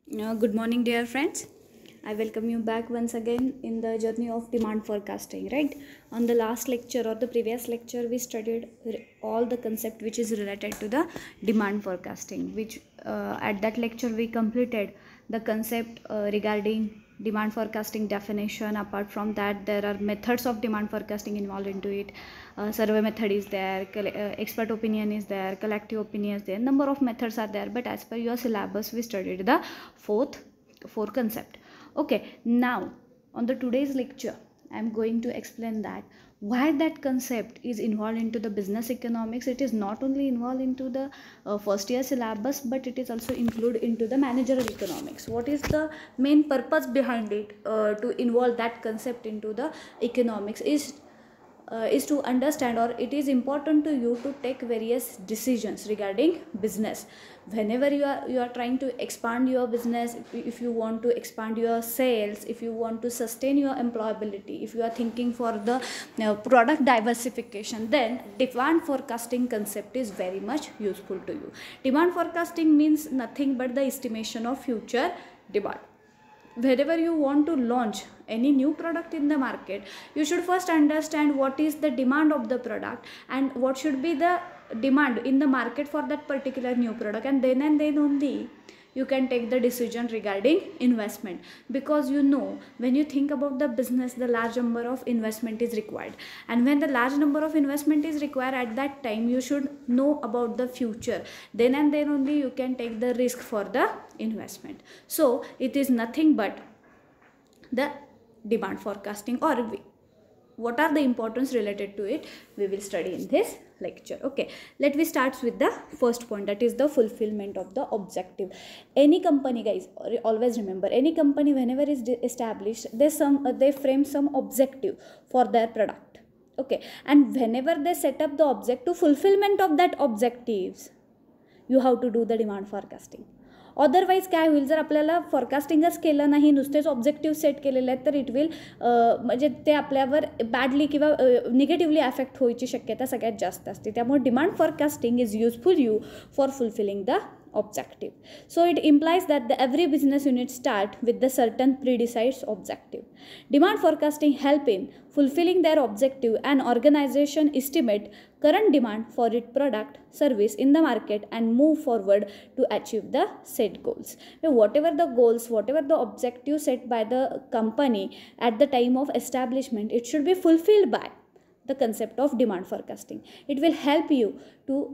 Good morning, dear friends. I welcome you back once again in the journey of demand forecasting. Right, on the last lecture or the previous lecture, we studied all the concept which is related to the demand forecasting. Which at that lecture we completed the concept regarding demand forecasting definition. Apart from that, there are methods of demand forecasting involved into it. Survey method is there, expert opinion is there, collective opinion is there, number of methods are there, but as per your syllabus we studied the four concept. Okay, now on the today's lecture I am going to explain that why that concept is involved into the business economics. It is not only involved into the first year syllabus, but it is also included into the managerial economics. What is the main purpose behind it to involve that concept into the economics is to understand, or it is important to you to take various decisions regarding business. Whenever you are trying to expand your business, if you want to expand your sales, if you want to sustain your employability, if you are thinking for the product diversification, then demand forecasting concept is very much useful to you. Demand forecasting means nothing but the estimation of future demand. Wherever you want to launch any new product in the market, you should first understand what is the demand of the product and what should be the demand in the market for that particular new product, and then only you can take the decision regarding investment. Because when you think about the business, the large number of investment is required, and when the large number of investment is required, at that time you should know about the future. Then only you can take the risk for the investment. So it is nothing but the demand forecasting, or what are the importance related to it, we will study in this lecture. Okay, let me start with the first point, that is the fulfillment of the objective. Any company, guys, always remember, any company whenever is established, they frame some objective for their product. Okay, and whenever they set up the objective, fulfillment of that objectives, you have to do the demand forecasting. Otherwise काय होईल, जर आपल्याला फोरकास्टिंगच केलं नाही, नुसतेच objective set केलेले आहेत, तर इट विल म्हणजे ते आपल्यावर बॅडली किंवा निगेटिव्हली अफेक्ट व्हायची शक्यता सगळ्यात जास्त असते. त्यामुळे demand forecasting is useful you for fulfilling the objective. So it implies that every business unit start with the certain pre-decided objective. Demand forecasting help in fulfilling their objective, and organization estimate current demand for its product service in the market and move forward to achieve the set goals. Now, whatever the goals, whatever the objective set by the company at the time of establishment, it should be fulfilled by the concept of demand forecasting. It will help you to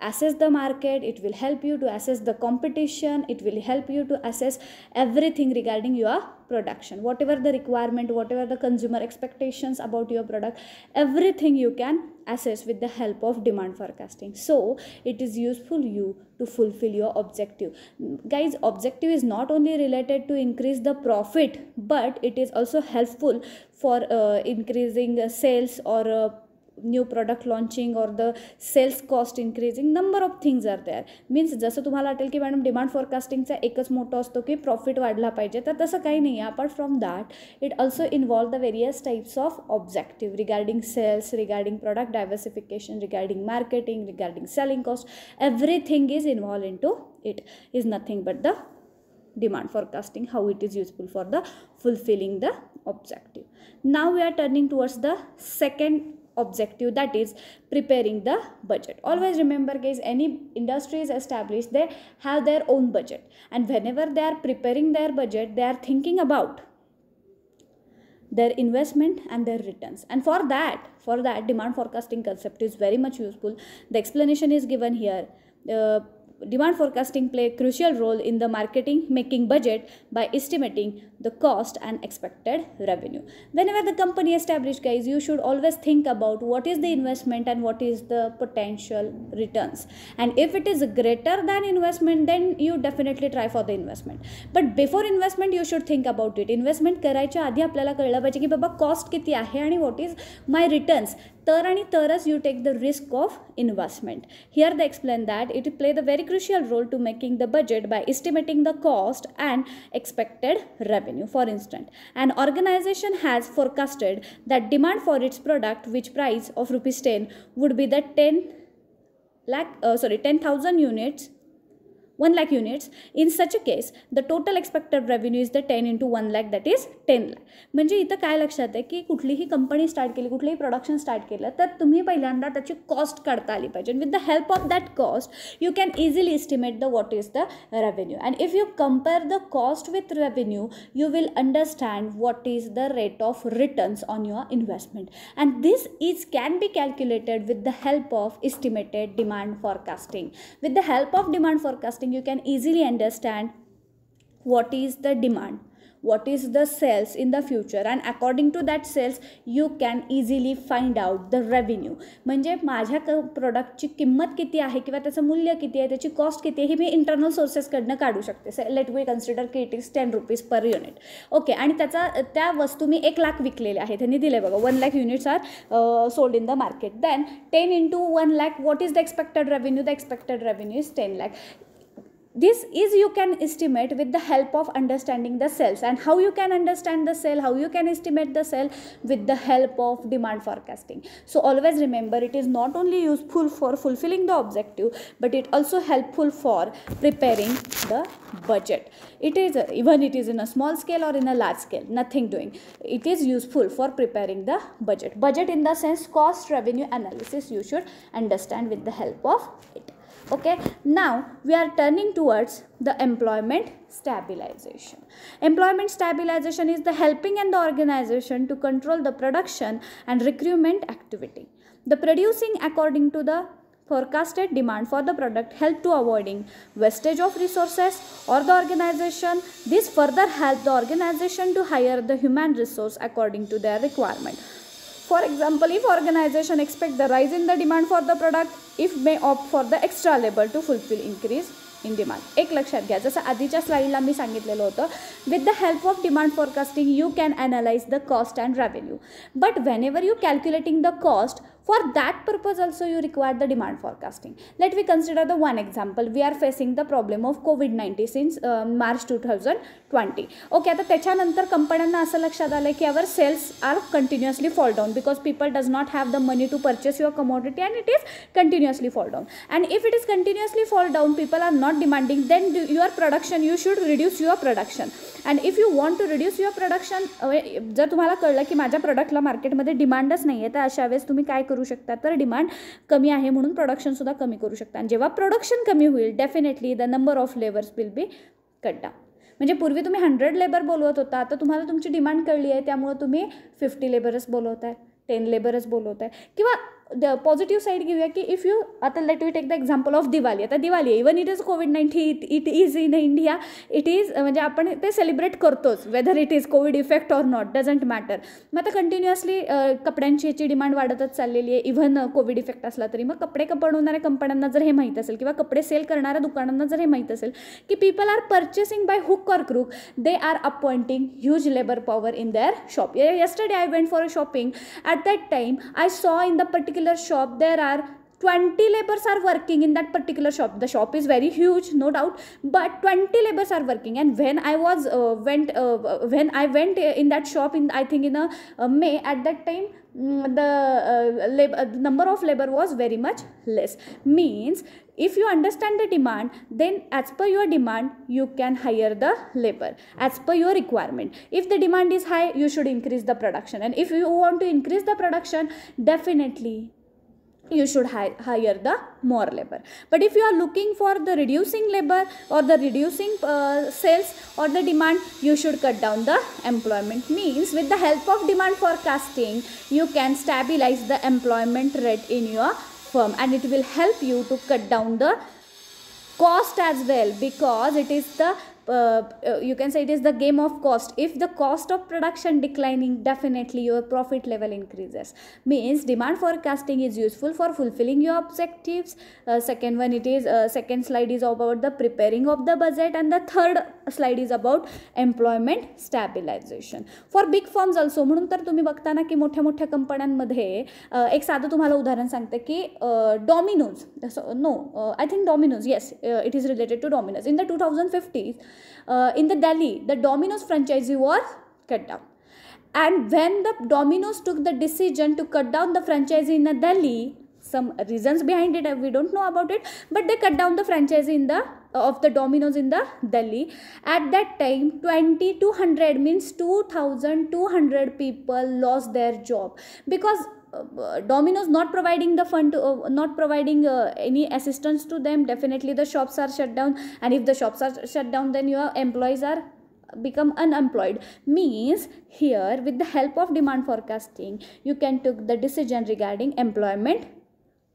assess the market, it will help you to assess the competition, it will help you to assess everything regarding your production, whatever the requirement, whatever the consumer expectations about your product, everything you can assess with the help of demand forecasting. So it is useful you to fulfill your objective. Guys, objective is not only related to increase the profit, but it is also helpful for increasing sales, or new product launching, और the sales cost increasing. Number of things are there. Means जसं तुम्हाला वाटेल की madam demand फोरकास्टिंगचा एकच मोठं असतो की profit वाढला पाहिजे, तर तसं काही नाही आहे. Apart from that, it also involve the various types of objective regarding sales, regarding product diversification, regarding marketing, regarding selling cost. Everything is involve in to it is nothing but the demand forecasting, how it is useful for the fulfilling the objective. Now we are turning towards the second objective, that is preparing the budget. Always remember, guys, any industry is established, they have their own budget, and whenever they are preparing their budget, they are thinking about their investment and their returns. And for that demand forecasting concept is very much useful. The explanation is given here. Demand forecasting play a crucial role in the marketing making budget by estimating the cost and expected revenue. Whenever the company established, guys, you should always think about what is the investment and what is the potential returns. And if it is greater than investment, then you definitely try for the investment. But before investment, you should think about it. Investment करायच्या आधी आपल्याला कळलं पाहिजे की बाबा cost किती आहे आणि what is my returns. तर आणि तरच you take the risk of investment. Here they explain that it play the very crucial role to making the budget by estimating the cost and expected revenue. For instance, an organization has forecasted that demand for its product, which price of rupees 10 would be the 10,000 units 1 lakh units. In such a case, the total expected revenue is the 10 into 1 lakh, that is 10 lakh. म्हणजे इथं काय लक्षात आहे की कुठलीही company start केली, कुठलीही production start केलं तर तुम्ही पहिल्यांदा त्याची कॉस्ट काढता आली पाहिजे. With the help of that cost you can easily estimate the what is the revenue. And if you compare the cost with revenue you will understand what is the rate of returns on your investment, and this is can be calculated with the help of estimated demand forecasting. With the help of demand forecasting you can easily understand what is the demand, what is the sales in the future, and according to that sales you can easily find out the revenue. म्हणजे माझ्या प्रोडक्टची किंमत किती आहे किंवा त्याचं मूल्य किती आहे, त्याची कॉस्ट किती आहे, हे मी इंटरनल सोर्सेसकडनं काढू शकते. लेट वी कन्सिडर की it is 10 rupees per unit. Okay, आणि त्या वस्तू मी 1 लाख विकलेल्या आहेत, त्यांनी दिले बघा 1 lakh units are sold in the market. Then 10 into 1 lakh, what is the expected revenue? The expected revenue is 10 lakh. This is you can estimate with the help of understanding the sales. And how you can understand the sale, how you can estimate the sale? With the help of demand forecasting. So always remember, it is not only useful for fulfilling the objective, but it also helpful for preparing the budget. It is even it is in a small scale or in a large scale, nothing doing, it is useful for preparing the budget in the sense cost revenue analysis. You should understand with the help of it. Okay, now we are turning towards the employment stabilization. Employment stabilization is the helping and the organization to control the production and recruitment activity. The producing according to the forecasted demand for the product help to avoiding wastage of resources or the organization. This further help the organization to hire the human resource according to their requirement. For example, if organization expect the rise in the demand for the product, if may opt for the extra labor to fulfill increase in demand. एक लक्षात घ्या, जसं आधीच्या स्लाइडला मी सांगितलेलं होतं, with the help of demand forecasting you can analyze the cost and revenue. But whenever you calculating the cost, for that purpose also you require the demand forecasting. Let me consider the one example. We are facing the problem of COVID-19 since March 2020. Okay, आता त्याच्यानंतर कंपन्यांना असं लक्षात आलं की our sales are continuously fall down because people does not have the money to purchase your commodity and it is continuously fall down. And if it is continuously fall down, people are not demanding, then your production, you should reduce your production. And if you want to reduce your production, जर तुम्हाला कळलं की माझ्या प्रोडक्टला मार्केटमध्ये डिमांडच नाही आहे, तर अशा वेळेस तुम्ही काय करू शकता, तर डिमांड कमी आहे म्हणून प्रोडक्शनसुद्धा कमी करू शकता. आणि जेव्हा प्रोडक्शन कमी होईल, definitely the number of labours will be cut down. म्हणजे पूर्वी तुम्ही 100 लेबर बोलवत होता, आता तुम्हाला तुमची डिमांड कळली आहे, त्यामुळे तुम्ही 50 लेबरच बोलवताय, 10 लेबरच बोलवताय. किंवा द पॉझिटिव्ह साईड घेऊया की इफ यू, आता let you take the example of Diwali. आता Diwali even it is COVID-19, it is in India, it is म्हणजे आपण ते सेलिब्रेट करतोच, whether it is COVID effect or not, doesn't matter. मग आता कंटिन्युअसली कपड्यांची याची डिमांड वाढतच चाललेली आहे, इव्हन कोविड इफेक्ट असला तरी. मग कपडे बनवणाऱ्या कंपन्यांना जर हे माहीत असेल किंवा कपडे सेल करणाऱ्या दुकानांना जर हे माहीत असेल की people are purchasing by hook or crook, they are appointing huge labour power in their shop. Yesterday I went for a shopping. At that time I saw in the particular shop there are 20 laborers are working in that particular shop. The shop is very huge, no doubt, but 20 laborers are working. And when I was when I went in that shop in, I think in a May, at that time the number of labor was very much less. Means if you understand the demand, then as per your demand you can hire the labor as per your requirement. If the demand is high, you should increase the production, and if you want to increase the production, definitely you should hire the more labor. But if you are looking for the reducing labor or the reducing sales or the demand, you should cut down the employment. Means with the help of demand forecasting you can stabilize the employment rate in your firm, and it will help you to cut down the cost as well, because it is the you can say it is the game of cost. If the cost of production declining, definitely your profit level increases. Means demand forecasting is useful for fulfilling your objectives. Second one, it is second slide is about the preparing of the budget, and the third slide is about employment stabilization for big firms also. म्हणून तर तुम्ही बघता ना की मोठ्या मोठ्या कंपन्यांमध्ये एक साधं तुम्हाला उदाहरण सांगते की Domino's, no I think Domino's, yes it is related to Domino's. In the 2050s in the Delhi, the Domino's franchisee was cut down. And when the Domino's took the decision to cut down the franchisee in Delhi, some reasons behind it we don't know about it, but they cut down the franchisee in the of the Domino's in the Delhi. At that time 2200 means 2200 people lost their job because Domino's not providing the fund to, not providing any assistance to them. Definitely the shops are shut down, and if the shops are shut down, then your employees are become unemployed. Means here with the help of demand forecasting you can take the decision regarding employment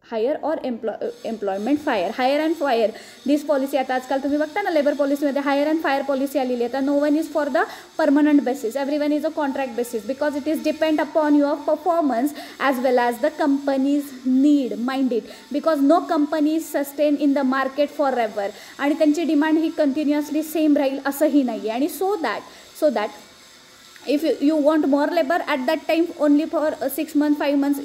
hire or employment fire. Hire and fire this policy आता आजकाल तुम्ही बघता ना labour पॉलिसीमध्ये higher and fire policy आलेली आहे. No one is for the permanent basis, everyone is a contract basis because it is depend upon your performance as well as the company's need mind it because no company is sustain in the market forever आणि त्यांची demand ही continuously same राहील असंही नाही आहे. आणि so that if you want more labor at that time only for 6 months 5 months,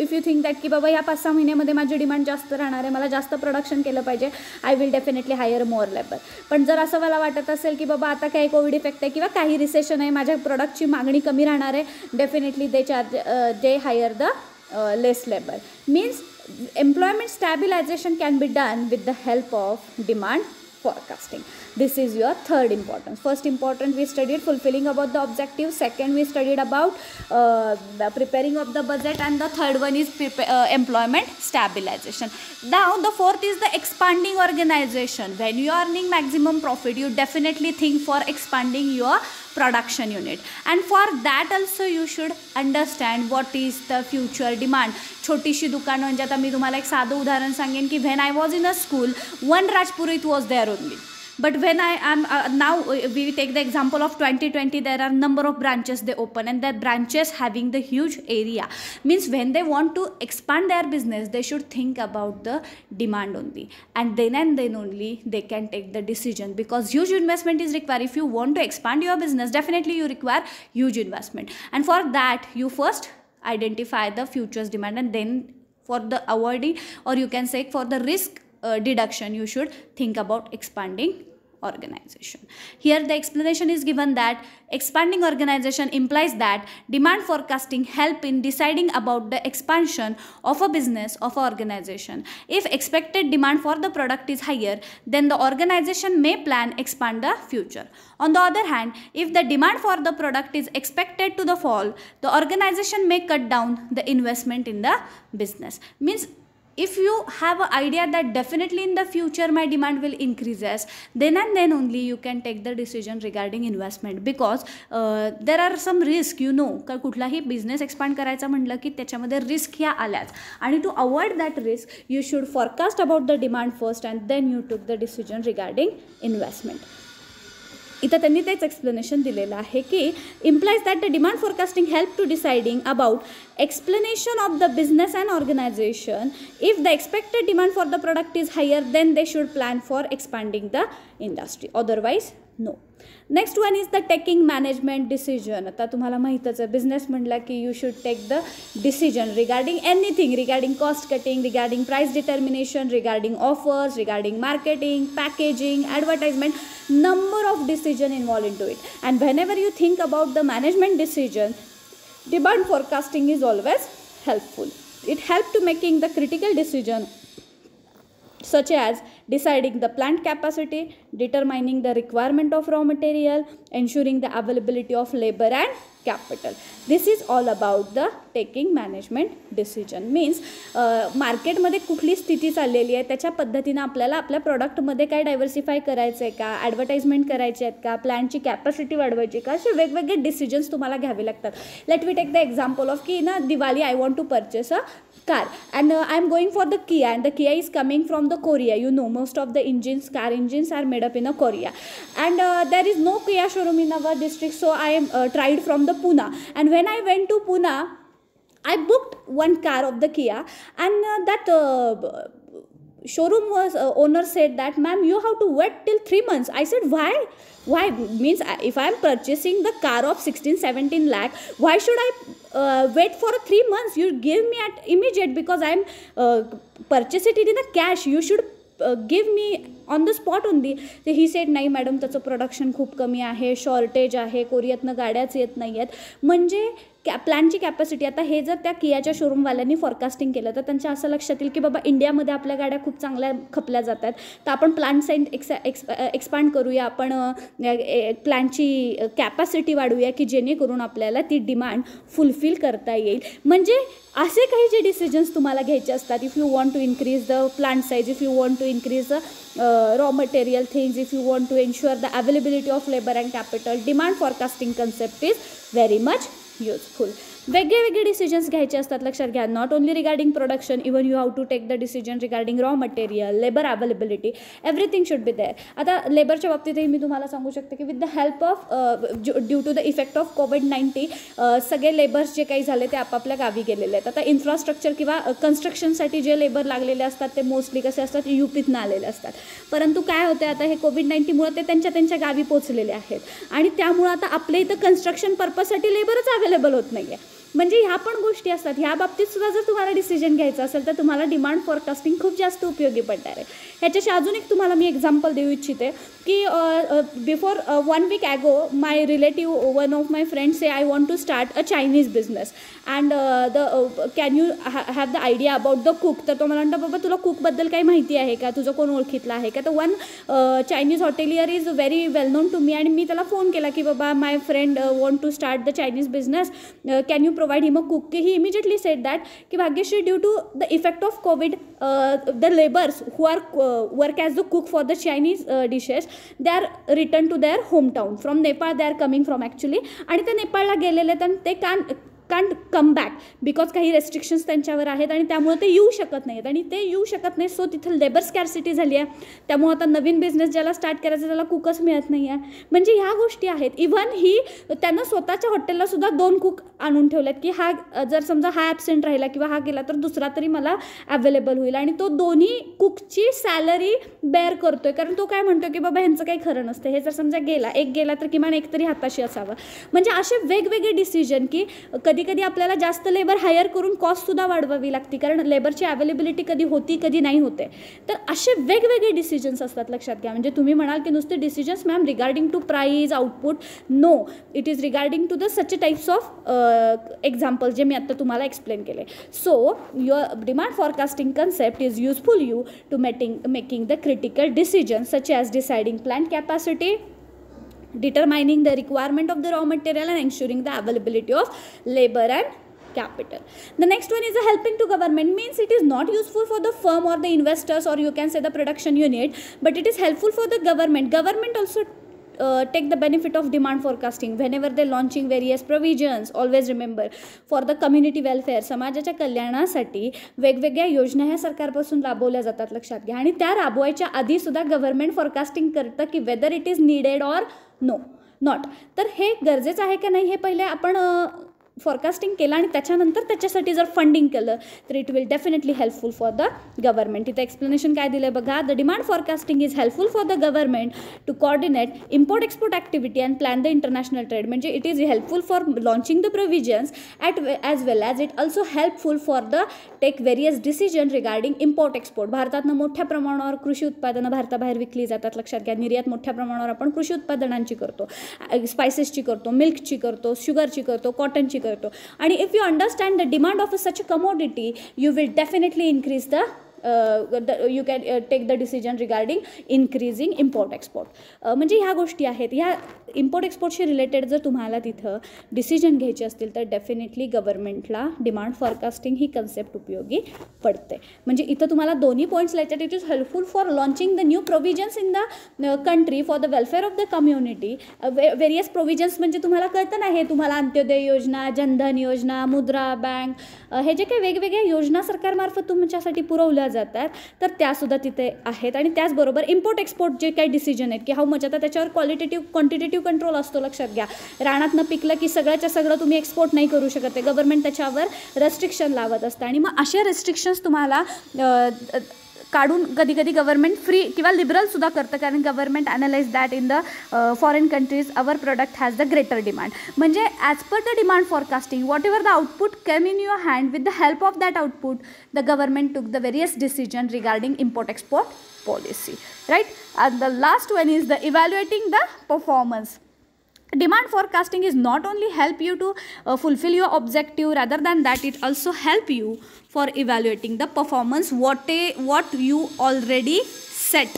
if you think that की बाबा ह्या 5-6 महिन्यामध्ये माझी डिमांड जास्त राहणार आहे, मला जास्त प्रोडक्शन केलं पाहिजे, I will definitely hire more labour. पण जर असं मला वाटत असेल की बाबा आता काही कोविड इफेक्ट आहे किंवा काही रिसेशन आहे, माझ्या प्रोडक्टची मागणी कमी राहणार आहे, definitely they hire the less labour. Means employment stabilization can be done with the help of demand forecasting. This is your third importance. First important we studied fulfilling about the objective, second we studied about the preparing of the budget, and the third one is employment stabilization. Now the fourth is the expanding organization. When you are earning maximum profit, you definitely think for expanding your production unit, and for that also you should understand what is the future demand. छोटीशी दुकान म्हणजे आता मी तुम्हाला एक साधं उदाहरण सांगेन की when I was in a school, one Rajpurit was there only. But when I am now we take the example of 2020, there are number of branches they open, and that branches having the huge area. Means when they want to expand their business, they should think about the demand only, and then only they can take the decision, because huge investment is required. If you want to expand your business, definitely you require huge investment, and for that you first identify the futures demand, and then for the avoiding, or you can say for the risk deduction, you should think about expanding organization. Here the explanation is given that expanding organization implies that demand forecasting help in deciding about the expansion of a business of an organization. If expected demand for the product is higher, then the organization may plan expand the future. On the other hand, if the demand for the product is expected to the fall, the organization may cut down the investment in the business. Means if you have an idea that definitely in the future my demand will increases, then and then only you can take the decision regarding investment, because there are some risk, you know, का कुठलाही business expand करायचा म्हटलं की त्याच्यामध्ये risk ह्या आल्याच, आणि to avoid that risk you should forecast about the demand first and then you took the decision regarding investment. इथं त्यांनी तेच एक्सप्लेनेशन दिलेलं आहे की implies that the demand forecasting help to deciding about explanation of the business and organization. If the expected demand for the product is higher, then they should plan for expanding the industry, otherwise no. Next one is the taking management decision. आता तुम्हाला माहीतच आहे business म्हटलं की you should take the decision regarding anything, regarding cost cutting, regarding price determination, regarding offers, regarding marketing, packaging, advertisement, number of decision involved into it. And whenever you think about the management decision, demand forecasting is always helpful. It helps to making the critical decision such as deciding the plant capacity, determining the requirement of raw material, ensuring the availability of labor and capital. This is all about the taking management decision. Means मार्केटमध्ये कुठली स्थिती चाललेली आहे त्याच्या पद्धतीनं आपल्याला आपल्या प्रोडक्टमध्ये काय डायव्हर्सिफाय करायचं आहे का, ॲडव्हर्टाइजमेंट करायचे आहेत का, प्लॅनची कॅपॅसिटी वाढवायची का, असे वेगवेगळे डिसिजन्स तुम्हाला घ्यावे लागतात. Let we take the example of की ना Diwali I want to purchase a car, and I am going for the Kia, and the Kia is coming from the Korea. You know, most of the engines, car engines are made up in a Korea, and there is no Kia showroom in our district, so I am tried from the Pune. And when I went to Pune, I booked one car of the Kia, and that showroom was owner said that, ma'am, you have to wait till 3 months. I said, why? Means if I am purchasing the car of 16-17 lakh, why should I wait for 3 months? You give me at immediate, because I am purchase it in a cash. You should give me on the spot only he said नाही madam त्याचं production खूप कमी आहे, shortage आहे, कोरियातनं गाड्याच येत नाही आहेत. म्हणजे प्लॅनची कॅपॅसिटी, आता हे जर त्या कियाच्या शोरूमवाल्यांनी फॉरकास्टिंग केलं तर त्यांच्या असं लक्षात येईल की बाबा इंडियामध्ये आपल्या गाड्या खूप चांगल्या खपल्या जातात, तर आपण प्लांट साईड एक्सपांड करूया, आपण प्लॅनची कॅपॅसिटी वाढवूया की जेणेकरून आपल्याला ती डिमांड फुलफिल करता येईल. म्हणजे असे काही जे डिसिजन्स तुम्हाला घ्यायचे असतात, if you want to increase the plant size, if you want to increase the raw material things, if you want to ensure the availability of labour and capital, demand forecasting concept is very much useful. वेगळे decisions घ्यायचे असतात, लक्षात घ्या. Not only regarding production, even you have to take the decision regarding raw material, labour availability, everything should be there. आता लेबरच्या बाबतीतही मी तुम्हाला सांगू शकते की with the help of due to the effect of कोविड-19 सगळे लेबर्स जे काही झाले ते आपापल्या गावी गेलेले आहेत. आता इन्फ्रास्ट्रक्चर किंवा कन्स्ट्रक्शनसाठी जे लेबर लागलेले असतात ते मोस्टली कसे असतात, UPतनं आलेले असतात. परंतु काय होते, आता हे कोविड-19मुळे ते त्यांच्या गावी पोचलेले आहेत आणि त्यामुळं आता आपल्या इथं कन्स्ट्रक्शन पर्पजसाठी लेबरच अवेलेबल होत नाही आहे. म्हणजे ह्या पण गोष्टी असतात. ह्या बाबतीत सुद्धा जर तुम्हाला डिसिजन घ्यायचा असेल तर तुम्हाला डिमांड फॉरकास्टिंग खूप जास्त उपयोगी पडणार आहे. ह्याच्याशी अजून एक तुम्हाला मी एक्झाम्पल देऊ इच्छिते की before 1 week ago my relative, one of my friends से I want to start a Chinese business and can you have the idea about the cook. तर तो मला म्हणतो बाबा तुला कुकबद्दल काही माहिती आहे का, तुझं कोण ओळखीतलं आहे का. तर one Chinese hotelier is very well known to me, आणि मी त्याला फोन केला की बाबा my friend want to start the Chinese business, can you provide him a cook. He immediately said that ki Bhagyashree, due to the effect of COVID, the laborers who are work as the cook for the Chinese dishes, they are returned to their hometown. From Nepal they are coming from actually, आणि ते नेपाळला गेलेले तर ते can't come back because काही restrictions त्यांच्यावर आहेत आणि त्यामुळे ते येऊ शकत नाहीत आणि ते येऊ शकत नाही. सो तिथं लेबर स्कॅर्सिटी झाली आहे. त्यामुळे आता नवीन बिझनेस ज्याला स्टार्ट करायचा त्याला कुकच मिळत नाही आहे. म्हणजे ह्या गोष्टी आहेत. इव्हन त्यानं स्वतःच्या हॉटेलला सुद्धा 2 कुक आणून ठेवलेत की हा जर समजा हा ॲबसेंट राहिला किंवा हा गेला तर दुसरा तरी मला अवेलेबल होईल, आणि तो दोन्ही कुकची सॅलरी बेअर करतोय. कारण तो काय म्हणतो की बाबा ह्यांचं काही खरं नसतं, हे जर समजा एक गेला तर किमान एक तरी हाताशी असावं. म्हणजे असे वेगवेगळे डिसिजन की कधी कधी आपल्याला जास्त लेबर हायर करून कॉस्टसुद्धा वाढवावी लागते, कारण लेबरची अवेलेबिलिटी कधी होती कधी नाही होते. तर असे वेगवेगळे डिसिजन्स असतात, लक्षात घ्या. म्हणजे तुम्ही म्हणाल की नुसते decisions ma'am regarding to price, output, no, it is regarding to the such types of example जे मी आता तुम्हाला एक्सप्लेन केले. So your demand forecasting concept is useful you to making the critical decisions such as deciding plant capacity, determining the requirement of the raw material and ensuring the availability of labor and capital. The next one is a helping to government, means it is not useful for the firm or the investors or you can say the production unit, but it is helpful for the government. Government also take the benefit of demand forecasting whenever they launching various provisions. Always remember, for the community welfare, समाजाच्या कल्याणासाठी वेगवेगळ्या योजना ह्या सरकारपासून राबवल्या जातात, लक्षात घ्या. आणि त्या राबवायच्या आधी सुद्धा गव्हर्नमेंट फोरकास्टिंग करतं की weather it is needed or not. तर हे गरजेचं आहे का नाही हे पहिले आपण फॉरकास्टिंग केलं आणि त्याच्यानंतर त्याच्यासाठी जर फंडिंग केलं तर it will definitely helpful for the government. इथं एक्सप्लेनेशन काय दिलं बघा. The demand forecasting is helpful for the government to coordinate import export activity and plan the international trade. म्हणजे it is helpful for launching the provisions as well as it also helpful for the take various decision regarding import export. भारतातनं मोठ्या प्रमाणावर कृषी उत्पादनं भारताबाहेर विकली जातात, लक्षात घ्या. निर्यात मोठ्या प्रमाणावर आपण कृषी उत्पादनांची करतो, स्पायसेसची करतो, मिल्कची करतो, शुगरची करतो, कॉटनची करतो. आणि if you understand the demand of such a commodity, you will definitely increase the you can take the decision regarding increasing import export. म्हणजे ह्या गोष्टी आहेत. ह्या इम्पोर्ट एक्सपोर्टशी रिलेटेड जर तुम्हाला तिथं डिसिजन घ्यायचे असतील तर डेफिनेटली गव्हर्नमेंटला डिमांड फॉरकास्टिंग ही कन्सेप्ट उपयोगी पडते. म्हणजे इथं तुम्हाला दोन्ही पॉईंट्स लिहायचे. It is helpful for launching the new provisions in the country for the welfare of the community. Various provisions म्हणजे तुम्हाला कळतं ना, हे तुम्हाला अंत्योदय योजना, जनधन योजना, मुद्रा बँक, हे जे काही वेगवेगळ्या योजना सरकारमार्फत तुमच्यासाठी पुरवल्या जातात तर त्यासुद्धा तिथे आहेत. आणि त्याचबरोबर इम्पोर्ट एक्सपोर्ट जे काही डिसिजन आहेत की हाऊ मच, आता त्याच्यावर क्वालिटेटिव्ह क्वांटिटेटिव्ह कंट्रोल असतो, लक्षात घ्या. रानातनं पिकलं की सगळ्याच्या सगळं तुम्ही एक्सपोर्ट नाही करू शकत आहे. गव्हर्नमेंट त्याच्यावर रेस्ट्रिक्शन लावत असतं आणि मग अशा रेस्ट्रिक्शन्स तुम्हाला काढून कधी कधी गव्हर्नमेंट फ्री किंवा लिबरलसुद्धा करतं, कारण government analyse that in the foreign countries our product has the greater demand. म्हणजे as per the demand forecasting whatever the output come in your hand, with the help of that output the government took the various decision regarding import export policy, right? And the last one is the evaluating the performance. Demand forecasting is not only help you to fulfill your objective, rather than that it also help you for evaluating the performance what you already set.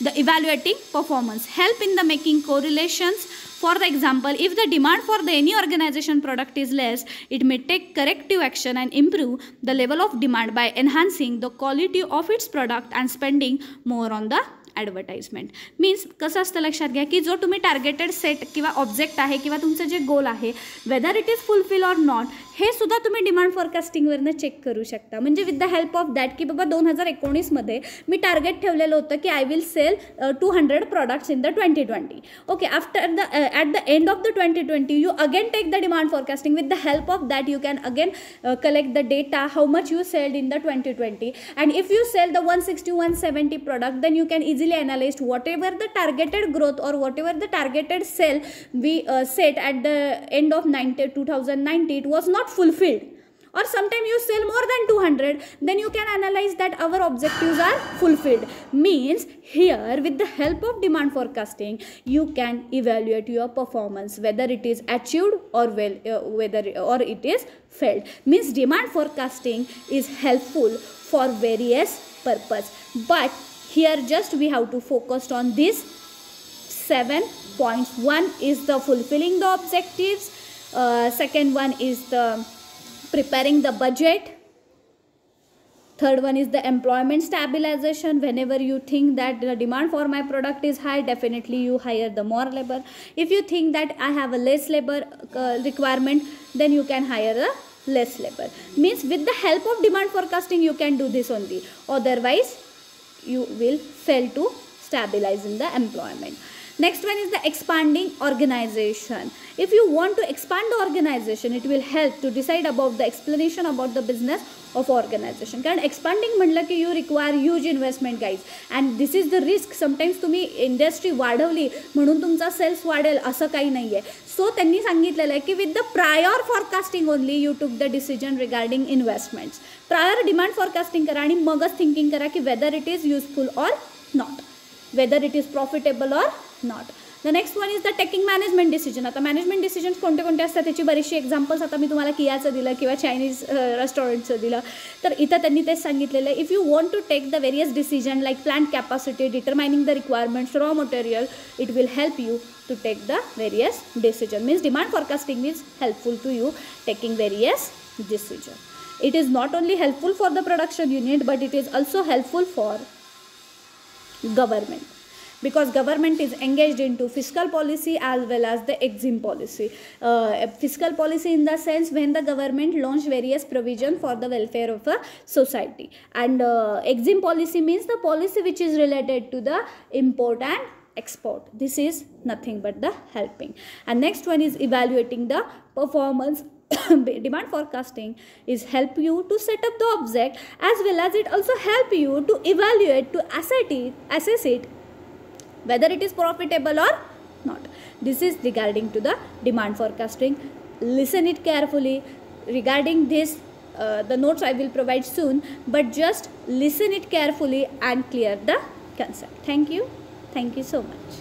The evaluating performance help in the making correlations. For the example, if the demand for the any organization product is less, it may take corrective action and improve the level of demand by enhancing the quality of its product and spending more on the advertisement. Means कसं असतं लक्षात घ्या की जो तुम्ही targeted set किंवा object आहे किंवा तुमचं जे गोल आहे whether it is fulfil or not हे सुद्धा तुम्ही डिमांड फॉरकास्टिंगवरनं चेक करू शकता. म्हणजे with the help of that की बाबा 2019मध्ये मी टार्गेट ठेवलेलं होतं की I will sell 200 products in the 2020. Okay, after the at the end of the 2020 you again take the demand forecasting. With the help of that you can again collect the data how much you sold in the 2020, and if you sell the 160 170 product, then you can easily analyze whatever the targeted growth or whatever the targeted sale we set at the end of 2090 it was not fulfilled, or sometimes you sell more than 200, then you can analyze that our objectives are fulfilled. Means here with the help of demand forecasting you can evaluate your performance whether it is achieved or whether or it is failed. Means demand forecasting is helpful for various purpose, but here just we have to focus on this 7 points. One is the fulfilling the objectives, second one is the preparing the budget, third one is the employment stabilization. Whenever you think that the demand for my product is high, definitely you hire the more labor. If you think that I have a less labor requirement, then you can hire a less labor. Means with the help of demand forecasting you can do this only, otherwise you will fail to stabilize in the employment. Next one is the expanding organization. If you want to expand the organization, it will help to decide about the explanation about the business of organization. कारण expanding म्हटलं की you require huge investment guys, and this is the risk. Sometimes तुम्ही industry वाढवली म्हणून तुमचा sales वाढेल असं काही नाही आहे. सो त्यांनी सांगितलेलं आहे की with the prior forecasting only you took the decision regarding investments. Prior demand forecasting करा आणि मगच थिंकिंग करा की weather it is useful or not, whether it is profitable or not. The next one is the taking management decision. आता management decisions कोणते कोणते असतात त्याची बरीचशी एक्झाम्पल्स आता मी तुम्हाला कियाचं दिलं किंवा चायनीज रेस्टॉरंटचं दिलं. तर इथं त्यांनी तेच सांगितलेलं आहे, if you want to take the various decision like plant capacity, determining the requirements, raw material, it will help you to take the various decision. Means demand forecasting is helpful to you taking various decision. It is not only helpful for the production unit, but it is also helpful for government, because government is engaged into fiscal policy as well as the EXIM policy. Fiscal policy in the sense when the government launch various provision for the welfare of a society, and EXIM policy means the policy which is related to the import and export. This is nothing but the helping. And next one is evaluating the performance. Demand forecasting is help you to set up the object as well as it also help you to evaluate, to assess it whether it is profitable or not. This is regarding to the demand forecasting. Listen it carefully. Regarding this the notes I will provide soon, but just listen it carefully and clear the concept. Thank you so much.